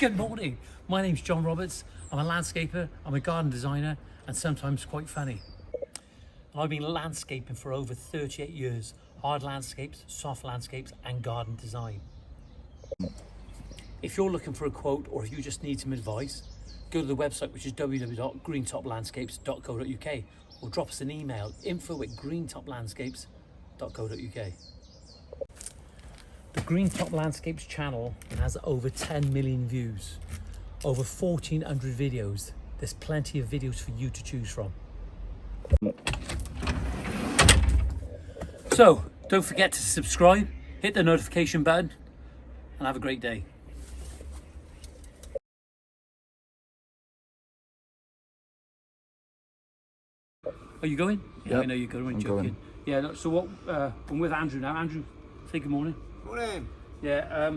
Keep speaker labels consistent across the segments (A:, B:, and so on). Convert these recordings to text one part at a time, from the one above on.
A: Good morning, my name's John Roberts. I'm a landscaper, I'm a garden designer, and sometimes quite funny. And I've been landscaping for over 38 years, hard landscapes, soft landscapes, and garden design. If you're looking for a quote or if you just need some advice, go to the website, which is www.greentoplandscapes.co.uk, or drop us an email, info@greentoplandscapes.co.uk. The Greentop Landscapes channel has over 10 million views, over 1,400 videos. There's plenty of videos for you to choose from. So, don't forget to subscribe, hit the notification button, and have a great day. Are you going? Yeah,
B: Yep,
A: I know you're going. I'm
B: I'm
A: joking.
B: going.
A: Yeah, no, so what? I'm with Andrew now. Andrew, say good morning.
C: Morning.
A: Yeah.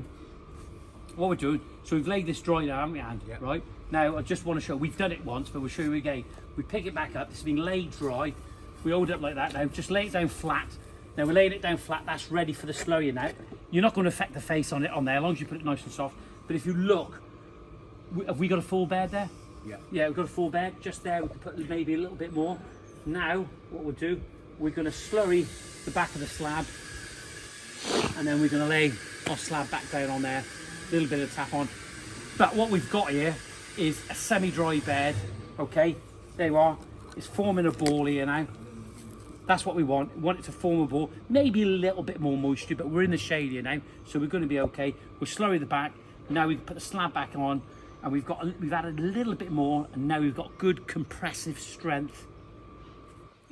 A: What we're doing? So we've laid this dry now, haven't we, Andy?
C: Yep.
A: Right. Now I just want to show. We've done it once, but we'll show you again. We pick it back up. It's been laid dry. We hold it up like that. Now just lay it down flat. Now we're laying it down flat. That's ready for the slurry now. You're not going to affect the face on it on there, as long as you put it nice and soft. But if you look, have we got a full bed there?
C: Yeah.
A: Yeah, we've got a full bed just there. We can put maybe a little bit more. Now, what we'll do, we're going to slurry the back of the slab, and then we're going to lay our slab back down on there, a little bit of tap on. But what we've got here is a semi-dry bed, okay? There you are. It's forming a ball here now. That's what we want. We want it to form a ball, maybe a little bit more moisture, but we're in the shade here now, so we're going to be okay. We'll slurry the back. Now we can put the slab back on, and we've added a little bit more, and now we've got good compressive strength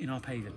A: in our paving.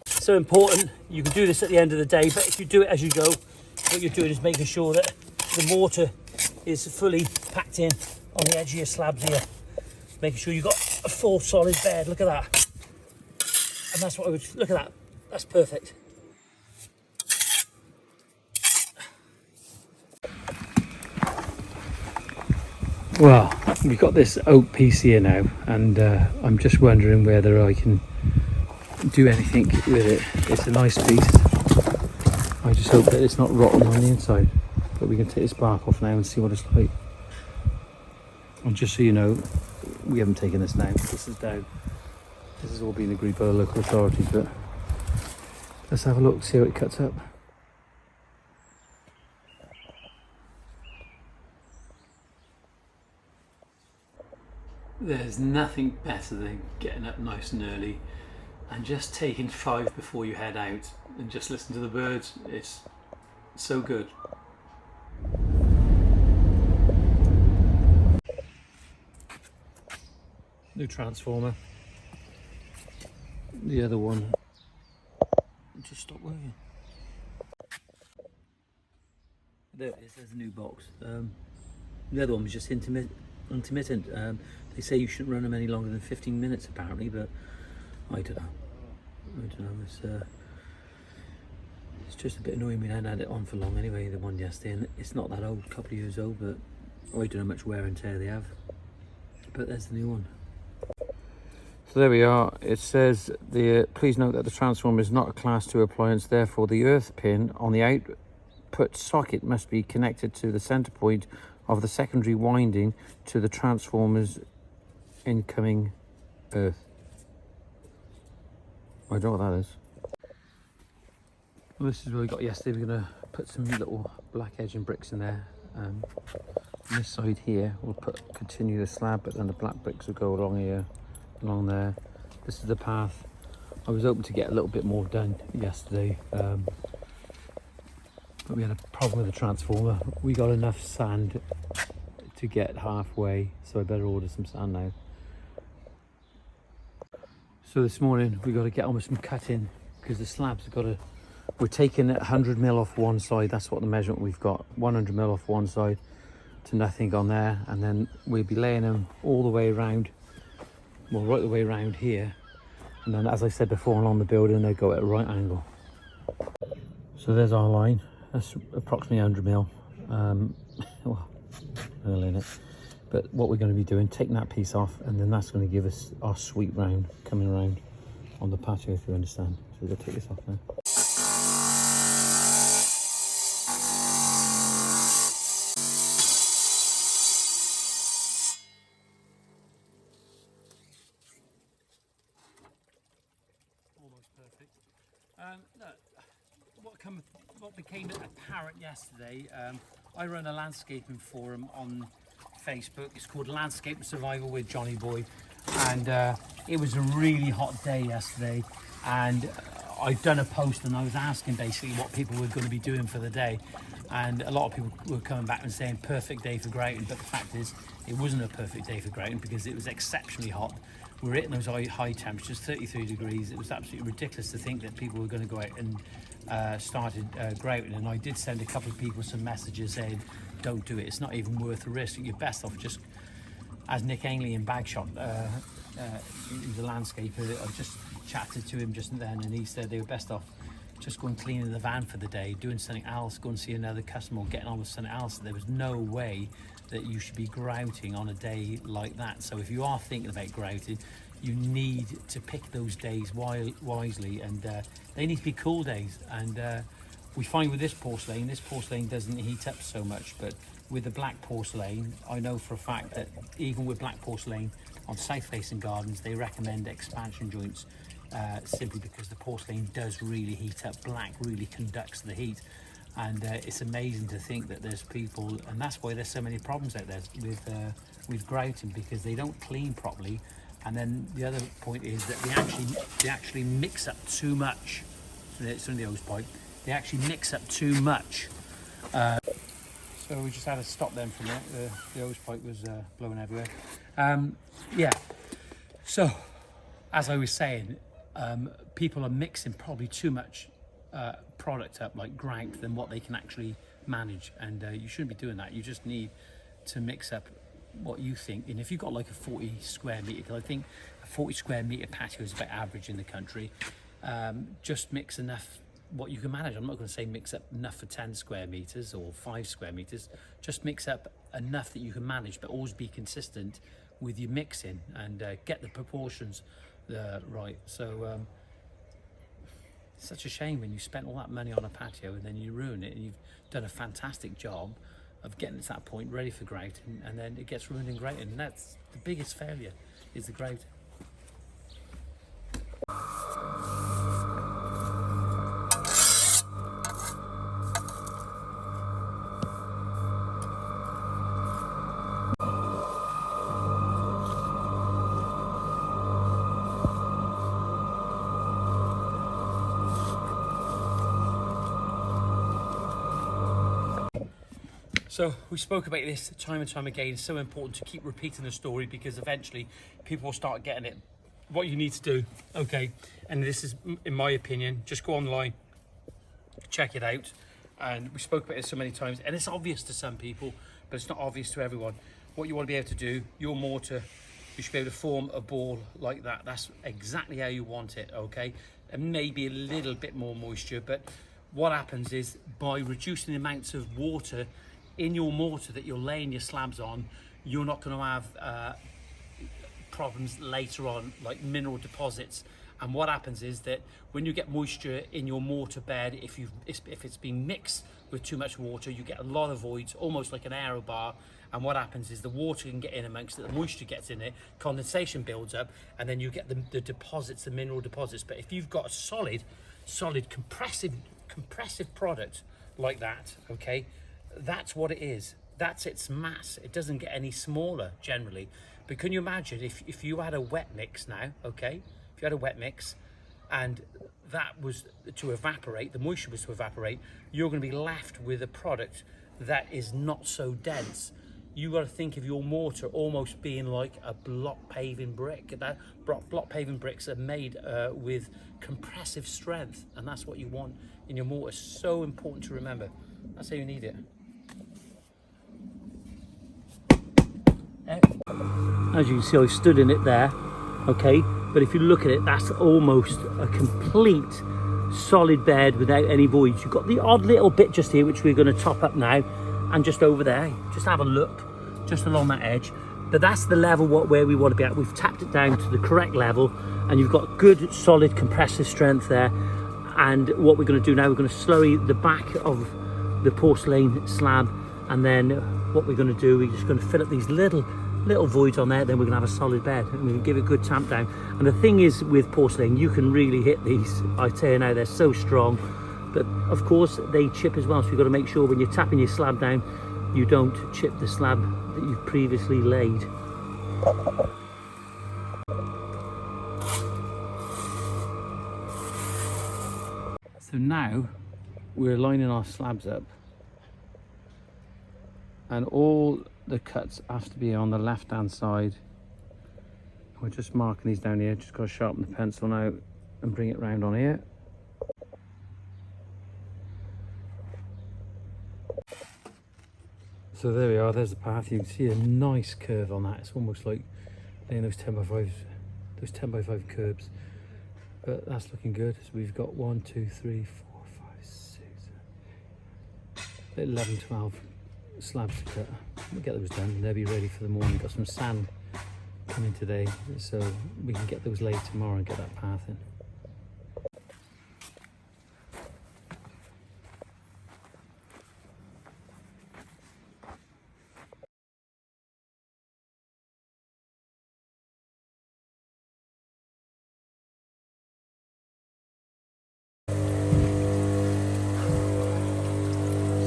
A: So important. You can do this at the end of the day, but if you do it as you go, what you're doing is making sure that the mortar is fully packed in on the edge of your slabs here, making sure you've got a full solid bed. Look at that. And that's what I would look at that. That's perfect. Well, we've got this oak piece here now, and I'm just wondering whether I can do anything with it. It's a nice piece. I just hope that it's not rotten on the inside, but we can take this bark off now and see what it's like. And just so you know, we haven't taken this down. This is down. This has all been agreed by the local authorities, but let's have a look, see how it cuts up. There's nothing better than getting up nice and early and just taking 5 before you head out and just listen to the birds. It's so good. New transformer. The other one just stopped working. There it is, there's a new box. The other one was just intermittent. They say you shouldn't run them any longer than 15 minutes apparently, but I don't know. It's just a bit annoying. We hadn't had it on for long anyway, the one yesterday, and it's not that old, a couple of years old, but I don't know how much wear and tear they have. But there's the new one.
B: So there we are. It says, please note that the transformer is not a class 2 appliance, therefore the earth pin on the output socket must be connected to the center point of the secondary winding to the transformer's incoming earth. I don't know what that is. Well, this is what we got yesterday. We're going to put some little black edging bricks in there. On this side here, we'll continue the slab, but then the black bricks will go along here, along there. This is the path. I was hoping to get a little bit more done yesterday, but we had a problem with the transformer. We got enough sand to get halfway, so I better order some sand now. So this morning we got to get on with some cutting because the slabs have got to. We're taking 100 mil off one side. That's what the measurement we've got. 100 mil off one side to nothing on there, and then we'll be laying them all the way around. Well, right the way around here, and then, as I said before, along the building they go at a right angle. So there's our line. That's approximately 100 mil. Well, in it. But what we're going to be doing, taking that piece off, and then that's going to give us our sweep round coming around on the patio, if you understand. So we're going to take this off now.
A: Look, what became apparent yesterday, I run a landscaping forum on Facebook. It's called Landscape and Survival with Johnny Boy, and it was a really hot day yesterday, and I've done a post and I was asking basically what people were going to be doing for the day, and a lot of people were coming back and saying perfect day for grouting, but the fact is it wasn't a perfect day for grouting because it was exceptionally hot. We were hitting those high temperatures, 33 degrees. It was absolutely ridiculous to think that people were going to go out and started grouting, and I did send a couple of people some messages saying don't do it, it's not even worth the risk, you're best off just, as Nick Ainley in Bagshot, he's a landscaper, I just chatted to him just then, and he said they were best off just going cleaning the van for the day, doing something else, go and see another customer or getting on with something else. There was no way that you should be grouting on a day like that. So if you are thinking about grouting, you need to pick those days wisely, and they need to be cool days. And we find with this porcelain doesn't heat up so much, but with the black porcelain, I know for a fact that even with black porcelain on south facing gardens, they recommend expansion joints simply because the porcelain does really heat up. Black really conducts the heat, and it's amazing to think that there's people, and that's why there's so many problems out there with grouting, because they don't clean properly. And then the other point is that they actually mix up too much. So it's in the hose pipe. They actually mix up too much. So we just had to stop them from it. The hose pipe was blowing everywhere. Yeah. So as I was saying, people are mixing probably too much product up, like grout, than what they can actually manage, and you shouldn't be doing that. You just need to mix up what you think. And if you've got like a 40 square metre, because I think a 40 square metre patio is about average in the country, just mix enough what you can manage. I'm not going to say mix up enough for 10 square metres or 5 square metres, just mix up enough that you can manage, but always be consistent with your mixing and get the proportions right. So it's such a shame when you spent all that money on a patio and then you ruin it, and you've done a fantastic job of getting it to that point ready for grouting, and then it gets ruined in grouting, and that's the biggest failure, is the grouting. So we spoke about this time and time again. It's so important to keep repeating the story, because eventually people will start getting it. What you need to do, okay, and this is in my opinion, just go online, check it out. And we spoke about it so many times, and it's obvious to some people, but it's not obvious to everyone. What you want to be able to do, your mortar, you should be able to form a ball like that. That's exactly how you want it, okay? And maybe a little bit more moisture, but what happens is, by reducing the amounts of water in your mortar that you're laying your slabs on, you're not going to have problems later on, like mineral deposits. And what happens is that when you get moisture in your mortar bed, if it's been mixed with too much water, you get a lot of voids, almost like an aero bar. And what happens is the water can get in amongst it, the moisture gets in it, condensation builds up, and then you get the deposits, the mineral deposits. But if you've got a solid compressive product like that, okay, that's what it is. That's its mass. It doesn't get any smaller generally. But can you imagine if you had a wet mix now, okay? If you had a wet mix and that was to evaporate, the moisture was to evaporate, you're going to be left with a product that is not so dense. You got to think of your mortar almost being like a block paving brick. That block paving bricks are made with compressive strength, and that's what you want in your mortar. So important to remember. That's how you need it. As you can see, I stood in it there, okay? But if you look at it, that's almost a complete solid bed without any voids. You've got the odd little bit just here, which we're going to top up now, and just over there. Just have a look, just along that edge. But that's the level where we want to be at. We've tapped it down to the correct level, and you've got good, solid compressive strength there. And what we're going to do now, we're going to slurry the back of the porcelain slab, and then what we're going to do, we're just going to fill up these little voids on there. Then we're going to have a solid bed, and we're going to give it a good tamp down. And the thing is with porcelain, you can really hit these. I tell you now, they're so strong, but of course they chip as well. So you've got to make sure when you're tapping your slab down, you don't chip the slab that you've previously laid. So now we're lining our slabs up, and all the cuts have to be on the left hand side. We're just marking these down here. Just got to sharpen the pencil now and bring it round on here. So there we are, there's the path. You can see a nice curve on that. It's almost like those 10x5 curbs. But that's looking good. So we've got 1, 2, 3, 4, 5, 6, 11, 12 slabs to cut. We'll get those done and they'll be ready for the morning. Got some sand coming today, so we can get those laid tomorrow and get that path in.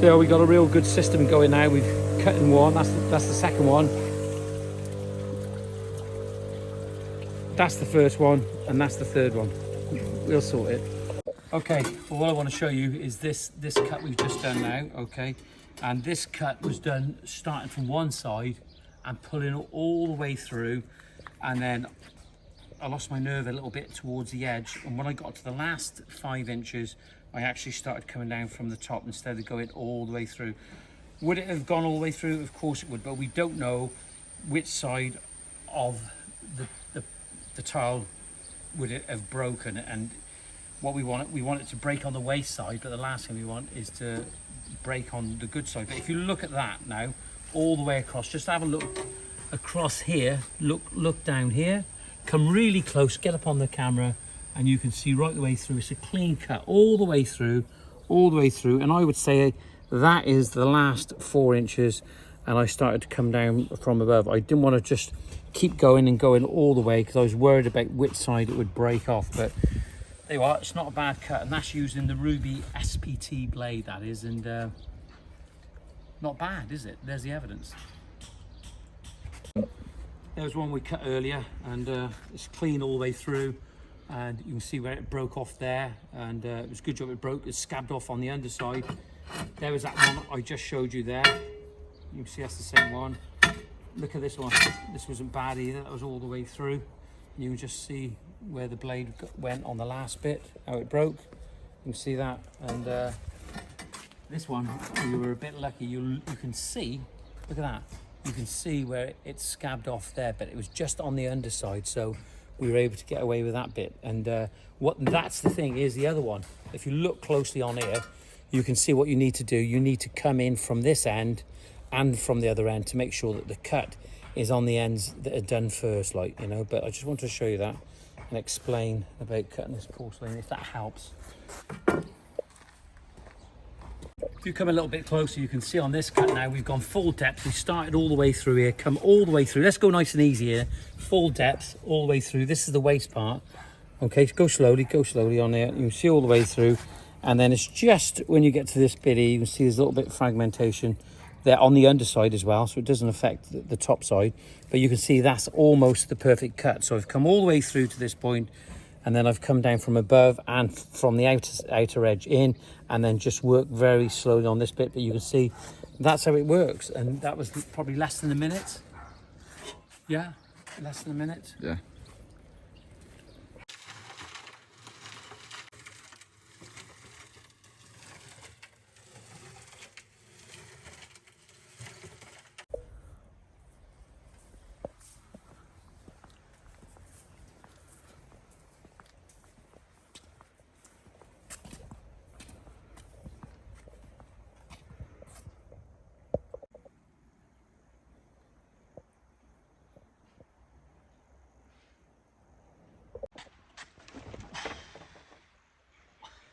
A: So we got a real good system going now. We've cut in one, that's the second one. That's the first one, and that's the third one. We'll sort it. Okay, well what I want to show you is this cut we've just done now, okay? And this cut was done starting from one side and pulling all the way through, and then I lost my nerve a little bit towards the edge, and when I got to the last 5 inches, I actually started coming down from the top instead of going all the way through. Would it have gone all the way through? Of course it would, but we don't know which side of the tile would it have broken. And what we want it to break on the waste side, but the last thing we want is to break on the good side. But if you look at that now, all the way across, just have a look across here, look down here, come really close, get up on the camera, and you can see right the way through. It's a clean cut all the way through, and I would say that is the last 4 inches, and I started to come down from above. I didn't want to just keep going all the way because I was worried about which side it would break off, but there you are. It's not a bad cut, and that's using the Ruby SPT blade, that is, and not bad, is it? There's the evidence. There was one we cut earlier, and it's clean all the way through. And you can see where it broke off there, and it was a good job it broke. It scabbed off on the underside. There was that one I just showed you there. You can see that's the same one. Look at this one. This wasn't bad either. That was all the way through. You can just see where the blade went on the last bit, how it broke. You can see that. And this one, you were a bit lucky. You can see, look at that. You can see where it scabbed off there, but it was just on the underside. So we were able to get away with that bit. And that's the thing is the other one. If you look closely on here, you can see what you need to do. You need to come in from this end and from the other end to make sure that the cut
B: is on the ends that are done first, like, you know. But I just wanted to show you that and explain about cutting this porcelain, if that helps. If you come a little bit closer, you can see on this cut now, we've gone full depth. We started all the way through here, come all the way through. Let's go nice and easy here. Full depth all the way through. This is the waste part. Okay, go slowly on there. You can see all the way through. And then it's just when you get to this bit here, you can see there's a little bit of fragmentation there on the underside as well. So it doesn't affect the top side. But you can see that's almost the perfect cut. So I've come all the way through to this point, and then I've come down from above and from the outer edge in, and then just work very slowly on this bit. But you can see that's how it works. And that was probably less than a minute. Yeah, less than a minute.
C: Yeah.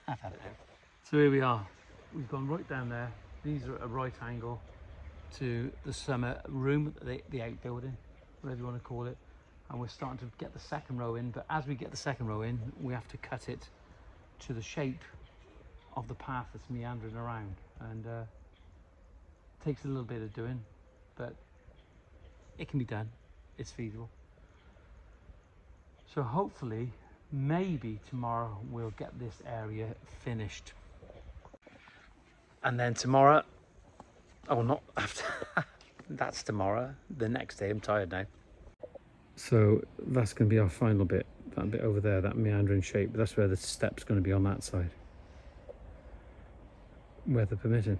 A: I've had it now.
B: So here we are. We've gone right down there. These are at a right angle to the summer room, the outbuilding, whatever you want to call it. And we're starting to get the second row in. But as we get the second row in, we have to cut it to the shape of the path that's meandering around. And takes a little bit of doing, but it can be done. It's feasible. So hopefully, maybe tomorrow we'll get this area finished. And then tomorrow, oh, not after, that's tomorrow. The next day, I'm tired now. So that's going to be our final bit. That bit over there, that meandering shape, that's where the step's going to be on that side. Weather permitting.